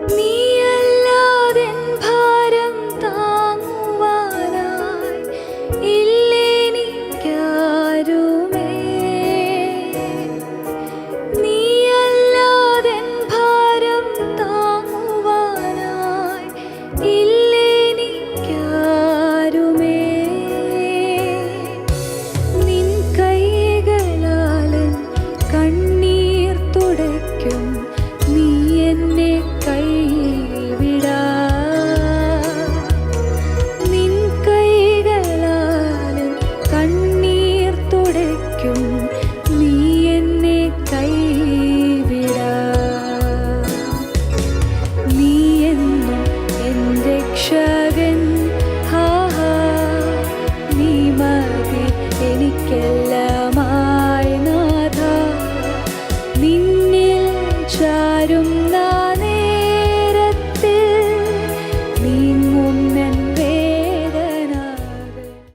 നീയല്ലാതെൻ ഭാരം താങ്ങുവാനായി ഇല്ലെനിക്കാരുമേ. നീയല്ലാതെൻ ഭാരം താങ്ങുവാനായി ഇല്ലെനിക്കാരുമേ. നിൻ കൈകളാലൻ കണ്ണീർ തുടയ്ക്കും, നീ എന്നെ കൈവിടാ. നിൻ കൈകളാലൻ കണ്ണീർ തുടയ്ക്കും, നീ എന്നെ കൈവിടാ. നീ എന്നും എൻ രക്ഷകൻ, ഹാ ഹാ, നീ മതി എനിക്കെല്ലാമായി നാഥ. നിന്നിൽ ചാരും നേരത്തിൽ നീ